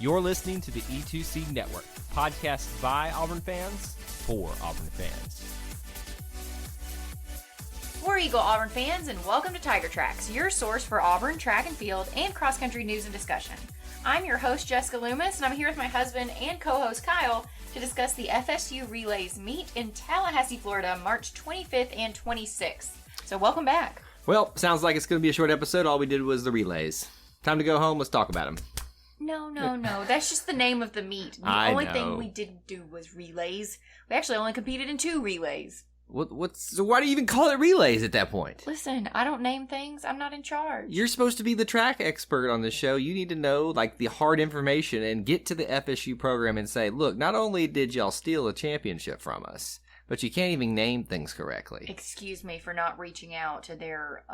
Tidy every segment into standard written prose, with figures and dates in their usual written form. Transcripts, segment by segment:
You're listening to the E2C Network, podcast by Auburn fans for Auburn fans. War Eagle Auburn fans, and welcome to Tiger Trax, your source for Auburn track and field and cross-country news and discussion. I'm your host, Jessica Loomis, and I'm here with my husband and co-host, Kyle, to discuss the FSU Relays meet in Tallahassee, Florida, March 25th and 26th. So welcome back. Well, sounds like it's going to be a short episode. All we did was the relays. Time to go home. Let's talk about them. No. That's just the name of the meet. The only thing we didn't do was relays. We actually only competed in 2 relays. So why do you even call it relays at that point? Listen, I don't name things. I'm not in charge. You're supposed to be the track expert on this show. You need to know, the hard information and get to the FSU program and say, look, not only did y'all steal a championship from us, but you can't even name things correctly. Excuse me for not reaching out to their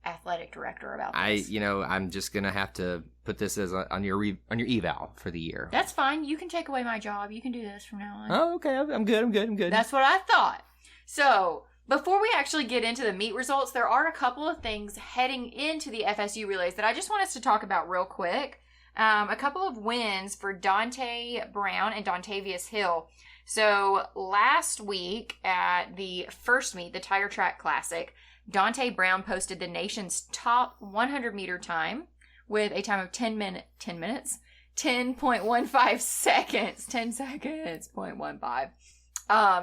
athletic director about this. I'm just going to have to put this as on your eval for the year. That's fine. You can take away my job. You can do this from now on. Oh, okay. I'm good. That's what I thought. So, before we actually get into the meet results, there are a couple of things heading into the FSU relays that I just want us to talk about real quick. A couple of wins for Dante Brown and Dontavious Hill. So, last week at the first meet, the Tiger Track Classic, Dante Brown posted the nation's top 100-meter time with a time of 10.15 seconds. 10 seconds, 0.15.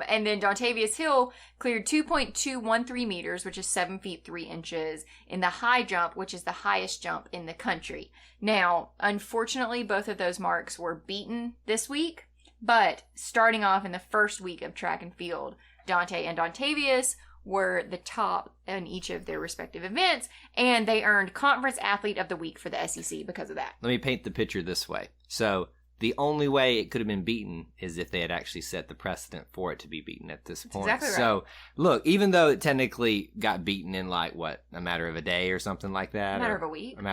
And then Dontavious Hill cleared 2.213 meters, which is 7 feet 3 inches, in the high jump, which is the highest jump in the country. Now, unfortunately, both of those marks were beaten this week, but starting off in the first week of track and field, Dante and Dontavious were the top in each of their respective events, and they earned Conference Athlete of the Week for the SEC because of that. Let me paint the picture this way. So, the only way it could have been beaten is if they had actually set the precedent for it to be beaten at this point. Exactly right. So, look, even though it technically got beaten in a matter of a day or something like that? A matter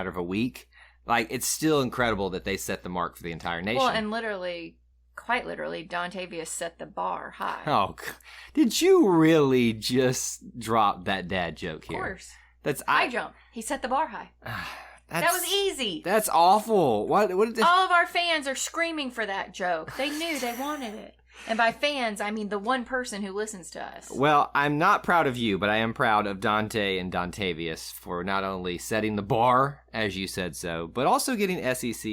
of a week. It's still incredible that they set the mark for the entire nation. Well, and quite literally, Dontavious set the bar high. Oh, did you really just drop that dad joke here? Of course. High jump. He set the bar high. That was easy. That's awful. What did all of our fans are screaming for that joke. They knew they wanted it. And by fans, I mean the one person who listens to us. Well, I'm not proud of you, but I am proud of Dante and Dontavious for not only setting the bar, as you said so, but also getting SEC,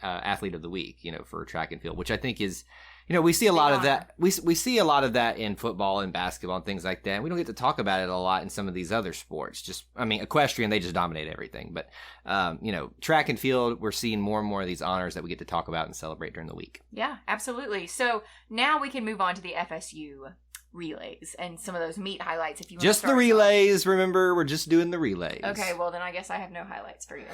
Athlete of the Week, for track and field, which I think is, we see a lot of that. We see a lot of that in football and basketball and things like that. We don't get to talk about it a lot in some of these other sports. Equestrian, they just dominate everything. But, track and field, we're seeing more and more of these honors that we get to talk about and celebrate during the week. Yeah, absolutely. So now we can move on to the FSU relays and some of those meet highlights if you want just to start. The relays. Remember, we're just doing the relays. Okay, well then I guess I have no highlights for you.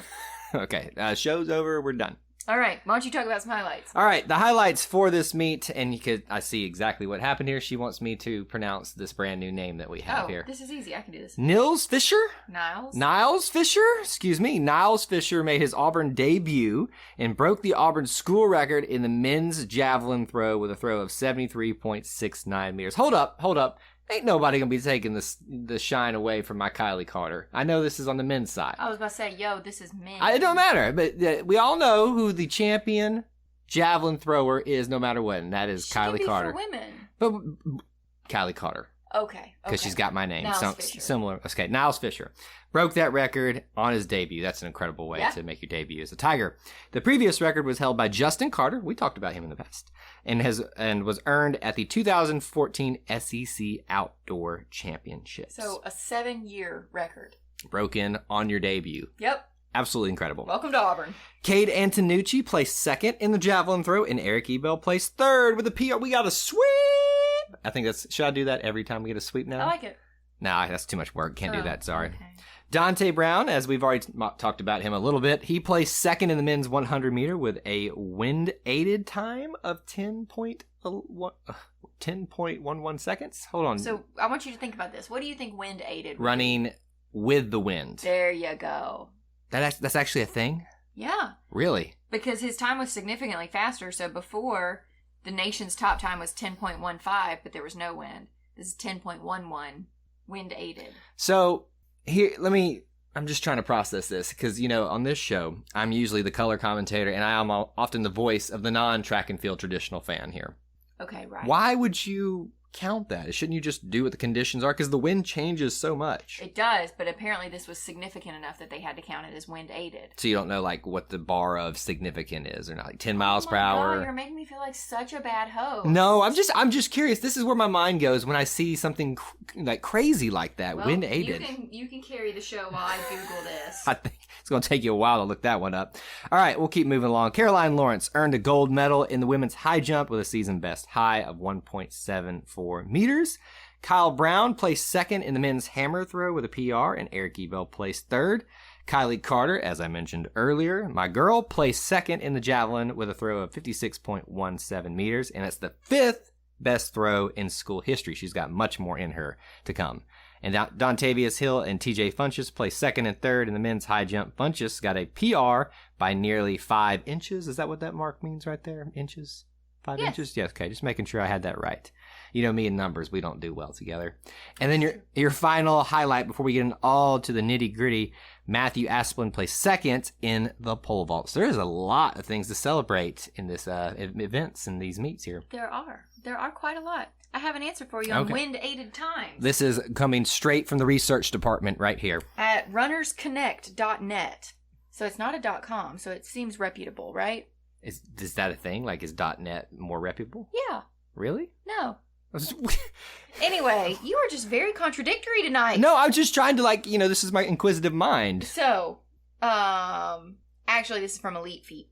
Okay, show's over. We're done. All right, why don't you talk about some highlights? All right, the highlights for this meet, and I see exactly what happened here. She wants me to pronounce this brand new name that we have here. This is easy. I can do this. Niles Fisher? Niles Fisher? Excuse me. Niles Fisher made his Auburn debut and broke the Auburn school record in the men's javelin throw with a throw of 73.69 meters. Hold up. Ain't nobody gonna be taking the shine away from my Kylie Carter. I know this is on the men's side. I was about to say, this is men. It don't matter, but we all know who the champion javelin thrower is, no matter what, and that is Kylie Carter. For women, but Kylie Carter. Okay. Because she's got my name. Niles Fisher. Similar. Okay, Niles Fisher broke that record on his debut. That's an incredible way to make your debut as a Tiger. The previous record was held by Justin Carter. We talked about him in the past. And was earned at the 2014 SEC Outdoor Championships. So a 7-year record. Broken on your debut. Yep. Absolutely incredible. Welcome to Auburn. Cade Antonucci placed second in the javelin throw, and Eric Ebel placed third with a PR. We got a sweep. I think should I do that every time we get a sweep now? I like it. Nah, that's too much work. Can't do that. Sorry. Okay. Dante Brown, as we've already talked about him a little bit, he placed second in the men's 100 meter with a wind-aided time of 10.11 seconds. Hold on. So I want you to think about this. What do you think wind-aided? Running with the wind. There you go. That's actually a thing? Yeah. Really? Because his time was significantly faster. So before, the nation's top time was 10.15, but there was no wind. This is 10.11 wind-aided. So here, let me I'm just trying to process this because, on this show, I'm usually the color commentator and I am often the voice of the non-track and field traditional fan here. Okay, right. Why would you count that? Shouldn't you just do what the conditions are? Because the wind changes so much. It does, but apparently this was significant enough that they had to count it as wind aided. So you don't know what the bar of significant is or not, like 10 miles per hour. God, you're making me feel like such a bad host. No, I'm just curious. This is where my mind goes when I see something crazy like that, well, wind aided. You can carry the show while I Google this. I think it's going to take you a while to look that one up. All right, we'll keep moving along. Caroline Lawrence earned a gold medal in the women's high jump with a season best high of 1.74 meters. Kyle Brown placed second in the men's hammer throw with a PR, and Eric Ebel placed third. Kylie Carter, as I mentioned earlier, my girl, placed second in the javelin with a throw of 56.17 meters, and it's the fifth best throw in school history. She's got much more in her to come. And Dontavious Hill and TJ Funchess placed second and third in the men's high jump. Funchess got a PR by nearly 5 inches. Is that what that mark means right there? Inches? 5 inches? Yes, okay. Just making sure I had that right. You know me and numbers, we don't do well together. And then your final highlight before we get all to the nitty-gritty, Matthew Asplin placed second in the pole vault. So there's a lot of things to celebrate in this events and these meets here. There are quite a lot. I have an answer for you on wind-aided times. This is coming straight from the research department right here. At runnersconnect.net. So it's not a .com, so it seems reputable, right? Is that a thing? Like, is .net more reputable? Yeah. Really? No. Anyway, you are just very contradictory tonight. No, I'm just trying to, this is my inquisitive mind. So, actually, this is from Elite Feet.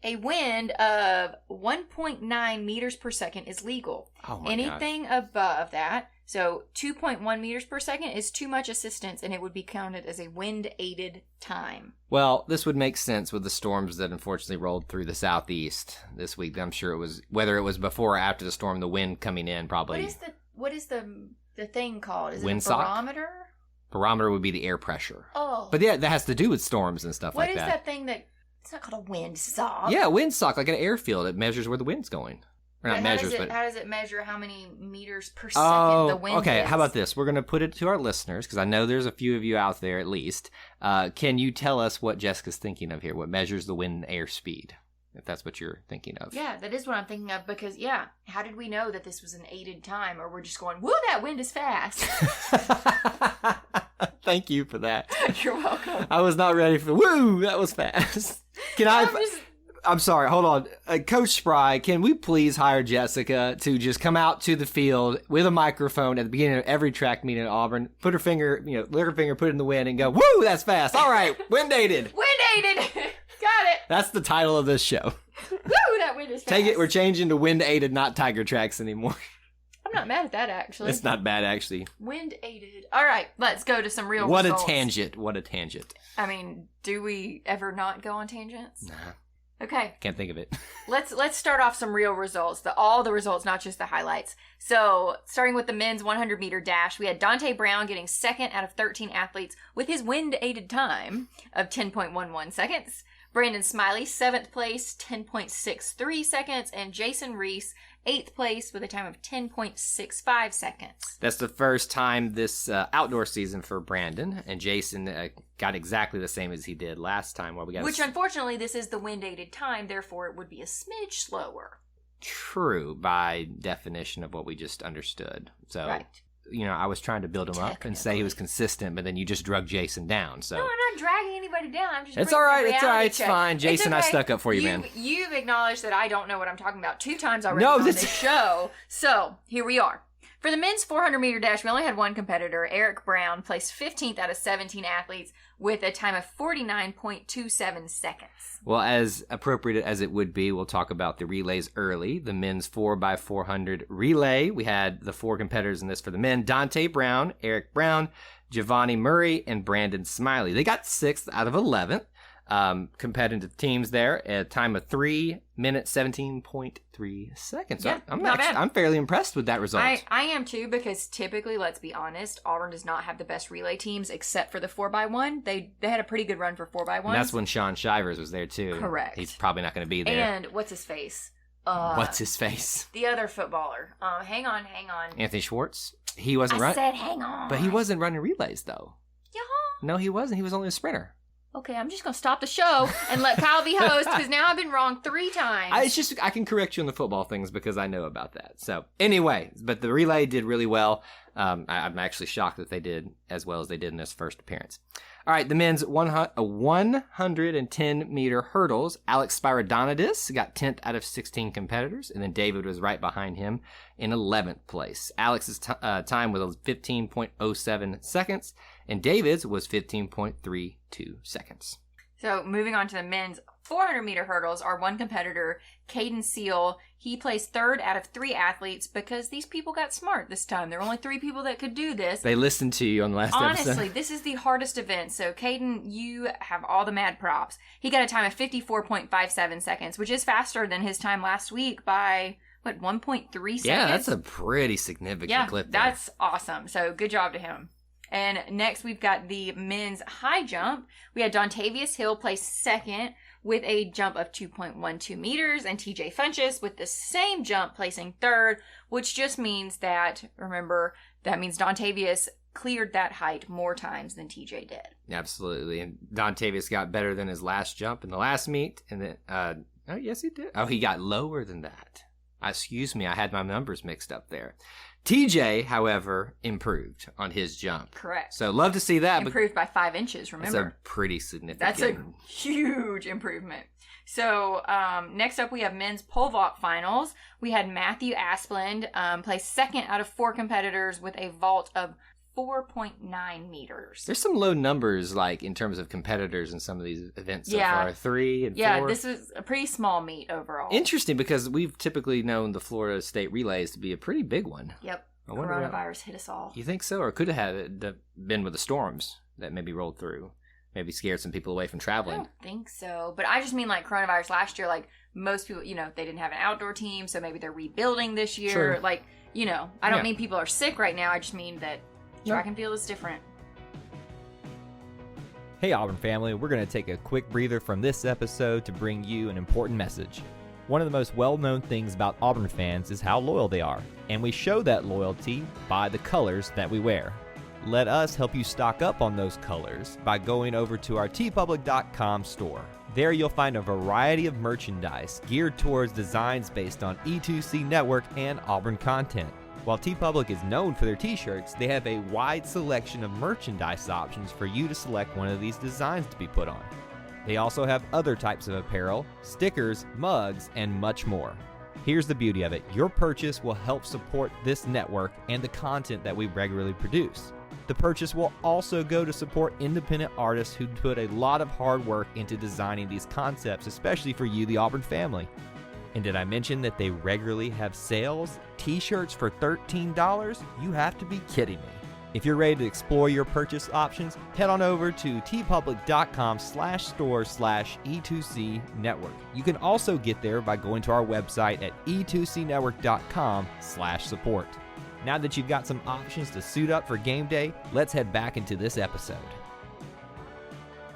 A wind of 1.9 meters per second is legal. Oh my Anything above that, so 2.1 meters per second is too much assistance, and it would be counted as a wind-aided time. Well, this would make sense with the storms that unfortunately rolled through the southeast this week. I'm sure it was, whether it was before or after the storm, the wind coming in probably. What is the thing called? Is wind it a barometer? Barometer would be the air pressure. Oh. But yeah, that has to do with storms and stuff like that. What is that thing that... It's not called a windsock. Yeah, a windsock, like an airfield. It measures where the wind's going. Or not how does it measure how many meters per second the wind okay. is? How about this? We're going to put it to our listeners, because I know there's a few of you out there at least. Can you tell us what Jessica's thinking of here? What measures the wind and air speed? If that's what you're thinking of. Yeah, that is what I'm thinking of, because, how did we know that this was an aided time? Or we're just going, woo, that wind is fast. Thank you for that. You're welcome. I was not ready for woo, that was fast. I'm sorry, hold on. Coach Spry, can we please hire Jessica to just come out to the field with a microphone at the beginning of every track meet in Auburn, put her finger, lick her finger, put it in the wind, and go, woo, that's fast. All right, wind aided. Wind aided. Got it. That's the title of this show. Woo, that wind is fast. Take it, we're changing to wind aided, not Tiger Tracks anymore. I'm not mad at that, actually. It's not bad, actually. Wind aided. All right, let's go to some real results. What a tangent. I mean, do we ever not go on tangents? Nah. Okay. Can't think of it. Let's start off some real results. All the results, not just the highlights. So, starting with the men's 100-meter dash, we had Dante Brown getting second out of 13 athletes with his wind-aided time of 10.11 seconds. Brandon Smiley, 7th place, 10.63 seconds. And Jason Reese, 8th place with a time of 10.65 seconds. That's the first time this outdoor season for Brandon. And Jason got exactly the same as he did last time. Which, unfortunately, this is the wind-aided time. Therefore, it would be a smidge slower. True, by definition of what we just understood. So, right. I was trying to build him up and say he was consistent, but then you just drug Jason down. So no, I'm not dragging anybody down. I'm just. It's all right. It's fine. Jason, it's okay. I stuck up for you, man. You've acknowledged that I don't know what I'm talking about 2 times already on this show. So here we are. For the men's 400-meter dash, we only had one competitor. Eric Brown placed 15th out of 17 athletes with a time of 49.27 seconds. Well, as appropriate as it would be, we'll talk about the relays early. The men's 4x400 relay. We had the 4 competitors in this for the men. Dante Brown, Eric Brown, Giovanni Murray, and Brandon Smiley. They got 6th out of 11th. Competitive teams there at a time of 3 minutes 17.3 seconds. Yeah, I'm fairly impressed with that result. I am too, because typically, let's be honest, Auburn does not have the best relay teams except for the 4x1. They had a pretty good run for 4x1. And that's when Sean Shivers was there too. Correct. He's probably not going to be there. And what's his face? What's his face? The other footballer. Hang on. Anthony Schwartz. He wasn't running. I said hang on. But he wasn't running relays though. Yeah. No, he wasn't. He was only a sprinter. Okay, I'm just going to stop the show and let Kyle be host because now I've been wrong 3 times. It's just, I can correct you on the football things because I know about that. So, anyway, but the relay did really well. I'm actually shocked that they did as well as they did in this first appearance. All right, the men's 110-meter hurdles. Alex Pyrodonis got 10th out of 16 competitors, and then David was right behind him in 11th place. Alex's time was 15.07 seconds, and David's was 15.32 seconds. So moving on to the men's 400-meter hurdles, our one competitor, Caden Seal, he placed 3rd out of 3 athletes because these people got smart this time. There were only 3 people that could do this. They listened to you on the last episode. Honestly, this is the hardest event. So Caden, you have all the mad props. He got a time of 54.57 seconds, which is faster than his time last week by, 1.3 seconds? Yeah, that's a pretty significant clip there. That's awesome. So good job to him. And next, we've got the men's high jump. We had Dontavious Hill place 2nd with a jump of 2.12 meters, and TJ Funchess with the same jump placing 3rd, which just means that, remember, that means Dontavious cleared that height more times than TJ did. Absolutely. And Dontavious got better than his last jump in the last meet. And then, oh, yes, he did. Oh, he got lower than that. Excuse me, I had my numbers mixed up there. TJ, however, improved on his jump. Correct. So love to see that. Improved by 5 inches, remember? That's a pretty significant. That's a huge improvement. So next up we have men's pole vault finals. We had Matthew Asplund place 2nd out of 4 competitors with a vault of 4.9 meters. There's some low numbers, like, in terms of competitors in some of these events so far. 3 and 4. Yeah, this is a pretty small meet overall. Interesting, because we've typically known the Florida State Relays to be a pretty big one. Yep. Coronavirus hit us all. You think so? Or could it have been with the storms that maybe rolled through? Maybe scared some people away from traveling. I don't think so. But I just mean, like, coronavirus last year, like, most people, they didn't have an outdoor team, so maybe they're rebuilding this year. Sure. Like, I don't mean people are sick right now. I just mean that track and field is different. Hey Auburn family, we're going to take a quick breather from this episode to bring you an important message. One of the most well-known things about Auburn fans is how loyal they are, and we show that loyalty by the colors that we wear. Let us help you stock up on those colors by going over to our tpublic.com store. There you'll find a variety of merchandise geared towards designs based on E2C Network and Auburn content. While TeePublic is known for their t-shirts, they have a wide selection of merchandise options for you to select one of these designs to be put on. They also have other types of apparel, stickers, mugs, and much more. Here's the beauty of it. Your purchase will help support this network and the content that we regularly produce. The purchase will also go to support independent artists who put a lot of hard work into designing these concepts, especially for you, the Auburn family. And did I mention that they regularly have sales? T-shirts for $13? You have to be kidding me. If you're ready to explore your purchase options, head on over to tpublic.com/store/E2C Network. You can also get there by going to our website at e2cnetwork.com/support. Now that you've got some options to suit up for game day, let's head back into this episode.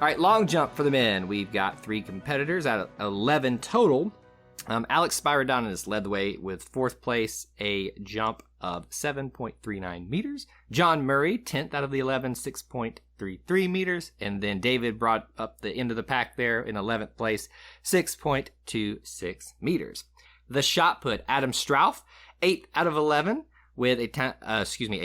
All right, long jump for the men. We've got 3 competitors out of 11 total. Alex Pyrodonis led the way with 4th place, a jump of 7.39 meters. John Murray, 10th out of the 11, 6.33 meters. And then David brought up the end of the pack there in 11th place, 6.26 meters. The shot put, Adam Strauff, 8th out of 11 with a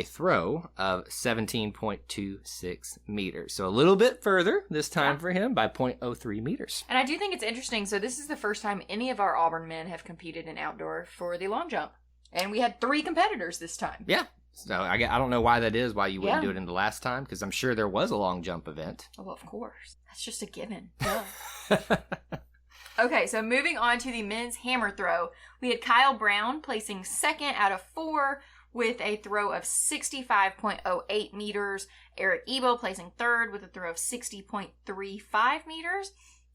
throw of 17.26 meters. So a little bit further this time for him by 0.03 meters. And I do think it's interesting. So this is the first time any of our Auburn men have competed in outdoor for the long jump. And we had 3 competitors this time. Yeah. So I don't know why that is, why you wouldn't do it in the last time, because I'm sure there was a long jump event. Oh, of course. That's just a given. Okay, so moving on to the men's hammer throw. We had Kyle Brown placing 2nd out of 4 with a throw of 65.08 meters. Eric Ebo placing 3rd with a throw of 60.35 meters.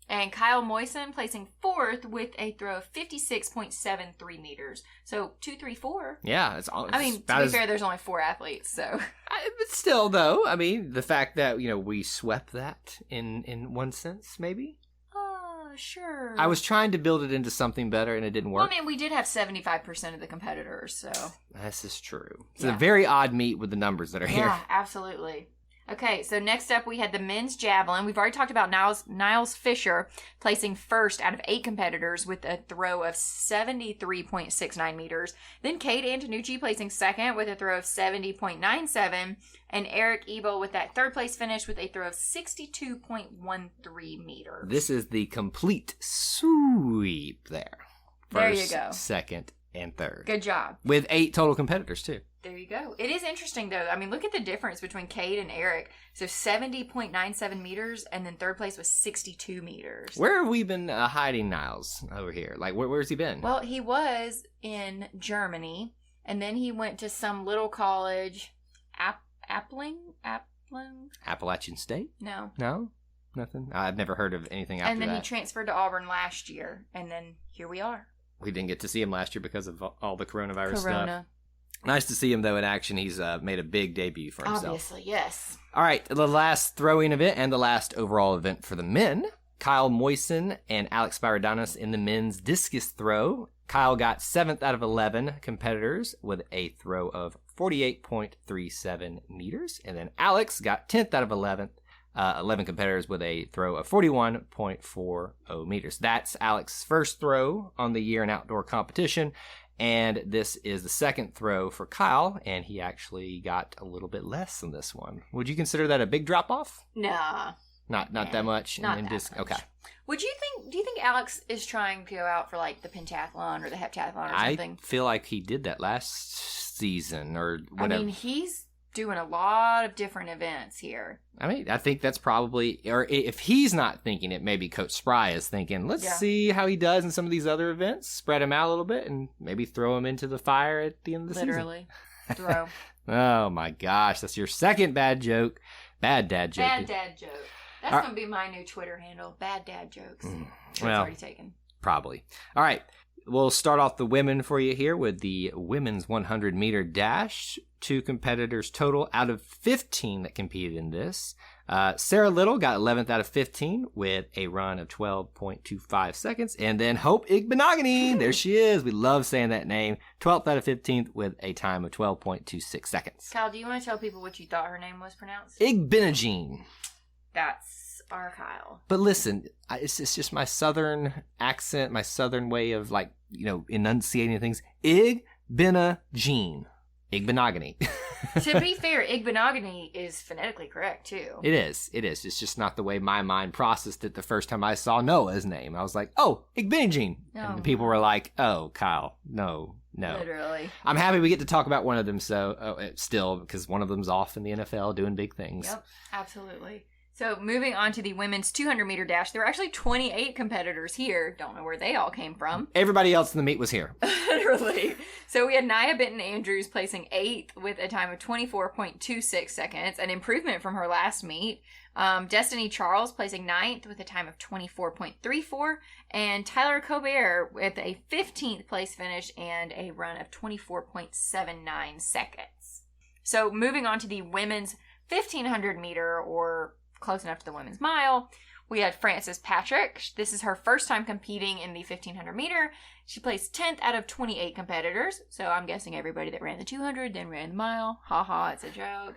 And Kyle Moisen placing 4th with a throw of 56.73 meters. So 2, 3, 4. Yeah, it's all. I mean, to be fair, there's only 4 athletes, so. But still, though, I mean, the fact that we swept that in one sense, maybe. Sure. I was trying to build it into something better, and it didn't work. Well, I mean, we did have 75% of the competitors, so. This is true. It's a very odd meet with the numbers that are here. Yeah, absolutely. Okay, so next up we had the men's javelin. We've already talked about Niles Fisher placing first out of 8 competitors with a throw of 73.69 meters. Then Cade Antonucci placing second with a throw of 70.97. And Eric Ebel with that third place finish with a throw of 62.13 meters. This is the complete sweep there. There you go. Second, and third. Good job. With 8 total competitors, too. There you go. It is interesting, though. I mean, look at the difference between Cade and Eric. So 70.97 meters, and then third place was 62 meters. Where have we been hiding Niles over here? Like, where's he been? Well, he was in Germany, and then he went to some little college, Appling? Appalachian State? No. No? Nothing? I've never heard of anything after that. And then he transferred to Auburn last year, and then here we are. We didn't get to see him last year because of all the coronavirus stuff. Corona. Nice to see him, though, in action. He's made a big debut for himself. Obviously, yes. All right, the last throwing event and the last overall event for the men. Kyle Moisen and Alex Pyrodonis in the men's discus throw. Kyle got 7th out of 11 competitors with a throw of 48.37 meters. And then Alex got 10th out of 11 competitors with a throw of 41.40 meters. That's Alex's first throw on the year in outdoor competition. And this is the second throw for Kyle, and he actually got a little bit less than this one. Would you consider that a big drop-off? Nah. Not that much? Not that much. Okay. Do you think Alex is trying to go out for like the pentathlon or the heptathlon or something? I feel like he did that last season or whatever. I mean, he's doing a lot of different events here. I mean, I think that's probably, or if he's not thinking it, maybe Coach Spry is thinking, let's see how he does in some of these other events, spread him out a little bit, and maybe throw him into the fire at the end of the Literally. Throw. Oh my gosh, that's your second bad joke. Bad dad joke. Bad dad joke. That's going to be my new Twitter handle. Bad dad jokes. It's already taken. Probably. All right. We'll start off the women for you here with the women's 100-meter dash. 2 competitors total out of 15 that competed in this. Sarah Little got 11th out of 15 with a run of 12.25 seconds. And then Hope Igbenogany, there she is. We love saying that name. 12th out of 15th with a time of 12.26 seconds. Kyle, do you want to tell people what you thought her name was pronounced? Igbenogany. That's our Kyle. But listen, it's just my southern accent, my southern way of enunciating things. Igbenogany. Igbenogany. To be fair, Igbenogany is phonetically correct, too. It is. It's just not the way my mind processed it the first time I saw Noah's name. I was like, oh, Igbenogany. And people were like, oh, Kyle, no. Literally. I'm happy we get to talk about one of them still, because one of them's off in the NFL doing big things. Yep, absolutely. So moving on to the women's 200-meter dash, there were actually 28 competitors here. Don't know where they all came from. Everybody else in the meet was here. Literally. So we had Nia Benton-Andrews placing 8th with a time of 24.26 seconds, an improvement from her last meet. Destiny Charles placing 9th with a time of 24.34, and Tyler Colbert with a 15th place finish and a run of 24.79 seconds. So moving on to the women's 1,500 meter, or close enough to the women's mile, we had Frances Patrick. This is her first time competing in the 1,500 meter. She placed 10th out of 28 competitors. So I'm guessing everybody that ran the 200 then ran the mile. Ha, it's a joke.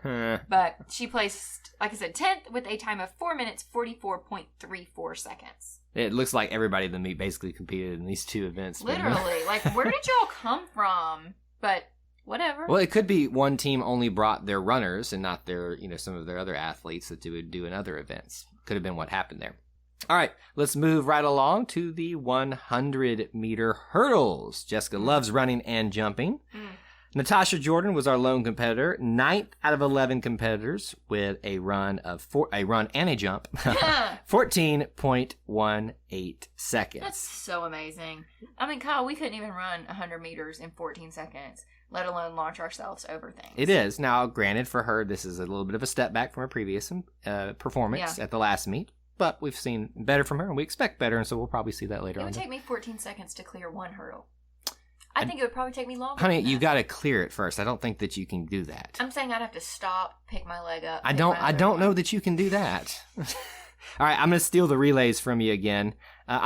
But she placed, like I said, 10th with a time of 4 minutes, 44.34 seconds. It looks like everybody in the meet basically competed in these 2 events. Literally. Like, where did y'all come from? But whatever. Well, it could be one team only brought their runners and not their, some of their other athletes that would do in other events. Could have been what happened there. All right, let's move right along to the 100-meter hurdles. Jessica loves running and jumping. Natasha Jordan was our lone competitor, 9th out of 11 competitors with a run and a jump, 14.18 seconds. That's so amazing. I mean, Kyle, we couldn't even run 100 meters in 14 seconds, let alone launch ourselves over things. It is. Now, granted, for her, this is a little bit of a step back from her previous performance at the last meet, but we've seen better from her, and we expect better, and so we'll probably see that later on. It would take me 14 seconds to clear one hurdle. I think it would probably take me longer. Honey, you got to clear it first. I don't think that you can do that. I'm saying I'd have to stop, pick my leg up. I don't know that you can do that. All right, I'm going to steal the relays from you again.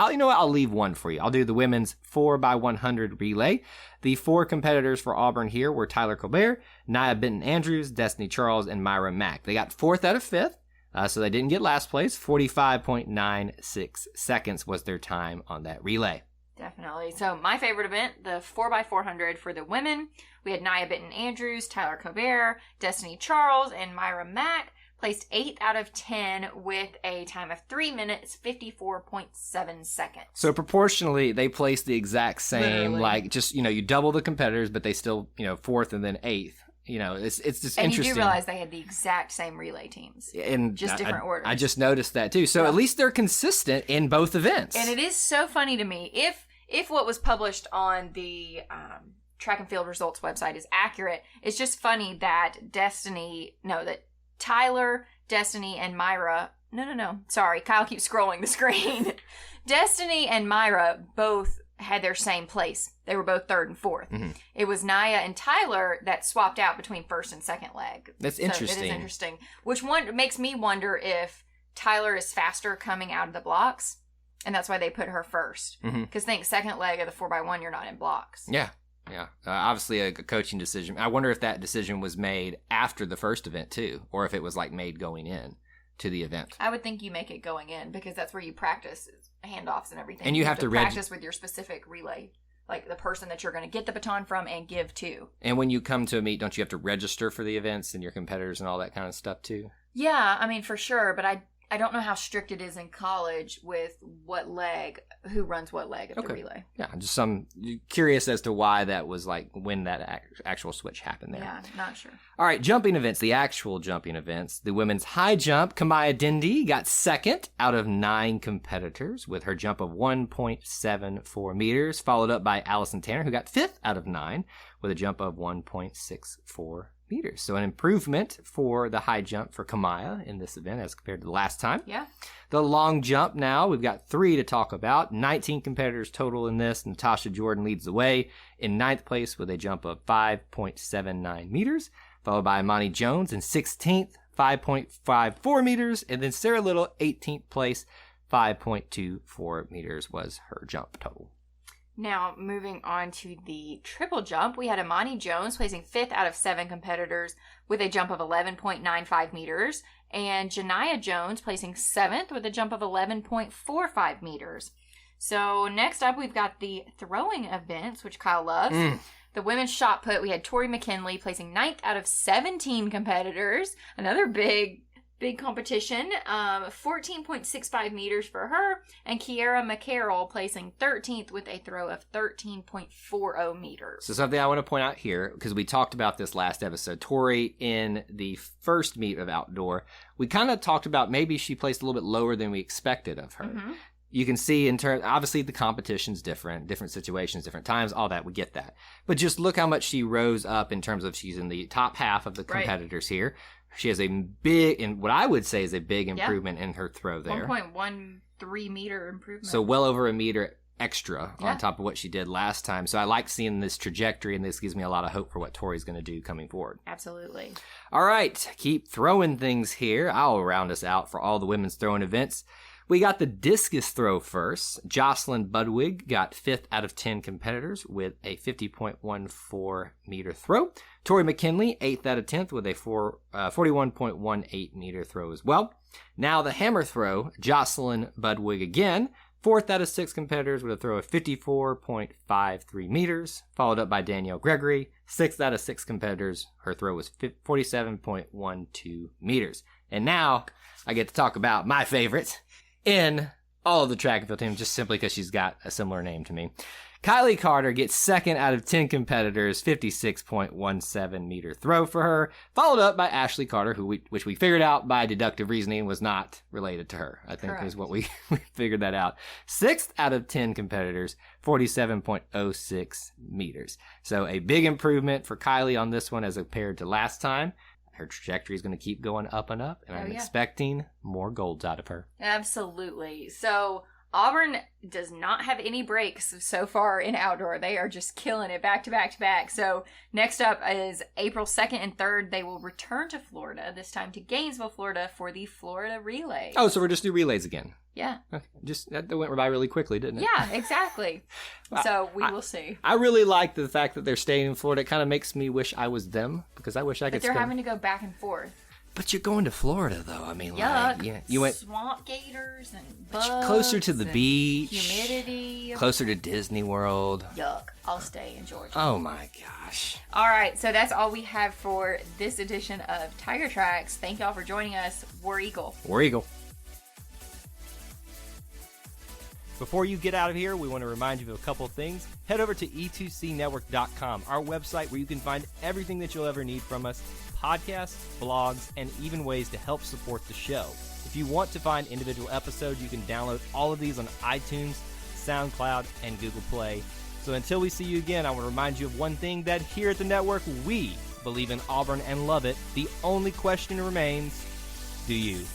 You know what? I'll leave one for you. I'll do the women's 4x100 relay. The 4 competitors for Auburn here were Tyler Colbert, Nia Benton-Andrews, Destiny Charles, and Myra Mack. They got 4th out of 5th, so they didn't get last place. 45.96 seconds was their time on that relay. Definitely. So my favorite event, the 4x400 for the women, we had Nia Benton-Andrews, Tyler Colbert, Destiny Charles, and Myra Mack. Placed 8th out of 10 with a time of 3 minutes, 54.7 seconds. So proportionally, they placed the exact same, Literally. like just, you double the competitors, but they still, 4th and then 8th. It's just and interesting. you do realize they had the exact same relay teams. And just different orders. I just noticed that too. So at least they're consistent in both events. And it is so funny to me. If what was published on the track and field results website is accurate, it's just funny that that Tyler, Destiny, and Myra... No. Sorry, Kyle keeps scrolling the screen. Destiny and Myra both had their same place. They were both 3rd and 4th. Mm-hmm. It was Nia and Tyler that swapped out between 1st and 2nd leg. That's So interesting. it is interesting. Which one makes me wonder if Tyler is faster coming out of the blocks, and that's why they put her first. Because think 2nd leg of the 4x1, you're not in blocks. Yeah. Obviously a coaching decision. I wonder if that decision was made after the first event too, or if it was like made going in to the event. I would think you make it going in because that's where you practice handoffs and everything. And you have to practice with your specific relay, like the person that you're going to get the baton from and give to. And when you come to a meet, don't you have to register for the events and your competitors and all that kind of stuff too? Yeah, I mean for sure, but I don't know how strict it is in college with who runs what leg of the relay. Yeah, just curious as to why that was like when that actual switch happened there. Yeah, not sure. All right, jumping events, the actual jumping events. The women's high jump, Kamaya Dindi got 2nd out of 9 competitors with her jump of 1.74 meters, followed up by Allison Tanner, who got 5th out of 9 with a jump of 1.64 meters. So an improvement for the high jump for Kamaya in this event as compared to the last time. Yeah. The long jump now, we've got 3 to talk about. 19 competitors total in this. Natasha Jordan leads the way in 9th place with a jump of 5.79 meters, followed by Imani Jones in 16th, 5.54 meters, and then Sarah Little, 18th place, 5.24 meters was her jump total. Now, moving on to the triple jump, we had Imani Jones placing 5th out of 7 competitors with a jump of 11.95 meters, and Janiyah Jones placing 7th with a jump of 11.45 meters. So next up, we've got the throwing events, which Kyle loves. The women's shot put, we had Tori McKinley placing 9th out of 17 competitors. Another big competition. 14.65 meters for her. And Kiera McCarroll placing 13th with a throw of 13.40 meters. So something I want to point out here, because we talked about this last episode. Tori, in the first meet of outdoor, we kind of talked about maybe she placed a little bit lower than we expected of her. Mm-hmm. You can see in terms, obviously the competition's different situations, different times, all that, we get that. But just look how much she rose up in terms of she's in the top half of the competitors here. She has a big, and what I would say is a big improvement in her throw there. 1.13 meter improvement. So well over a meter extra on top of what she did last time. So I like seeing this trajectory, and this gives me a lot of hope for what Tori's going to do coming forward. Absolutely. All right, keep throwing things here. I'll round us out for all the women's throwing events. We got the discus throw first. Jocelyn Budwig got 5th out of 10 competitors with a 50.14 meter throw. Tori McKinley, 8th out of 10th with a 41.18 meter throw as well. Now the hammer throw, Jocelyn Budwig again, 4th out of 6 competitors with a throw of 54.53 meters, followed up by Danielle Gregory, 6th out of 6 competitors. Her throw was 47.12 meters. And now I get to talk about my favorite in all of the track and field teams, just simply because she's got a similar name to me. Kylie Carter gets 2nd out of 10 competitors, 56.17 meter throw for her, followed up by Ashley Carter, which we figured out by deductive reasoning was not related to her. I think is what we figured that out. 6th out of 10 competitors, 47.06 meters. So a big improvement for Kylie on this one as compared to last time. Her trajectory is going to keep going up and up, and I'm expecting more golds out of her. Absolutely. So Auburn does not have any breaks so far in outdoor. They are just killing it back to back to back. So next up is April 2nd and 3rd. They will return to Florida, this time to Gainesville, Florida, for the Florida Relay. Oh, so we're just do relays again. Yeah. Okay. That went by really quickly, didn't it? Yeah, exactly. So we will see. I really like the fact that they're staying in Florida. It kind of makes me wish I was them, because I wish I could. But they're having to go back and forth. But you're going to Florida, though. I mean, Yuck. like, you went swamp gators and bugs. closer to the and beach, humidity. closer to Disney World. Yuck. I'll stay in Georgia. Oh my gosh. All right, so that's all we have for this edition of Tiger Trax. Thank y'all for joining us. War Eagle. War Eagle. Before you get out of here, we want to remind you of a couple things. Head over to e2cnetwork.com, our website where you can find everything that you'll ever need from us, podcasts, blogs, and even ways to help support the show. If you want to find individual episodes, you can download all of these on iTunes, SoundCloud, and Google Play. So until we see you again, I want to remind you of one thing, that here at the network, we believe in Auburn and love it. The only question remains, do you?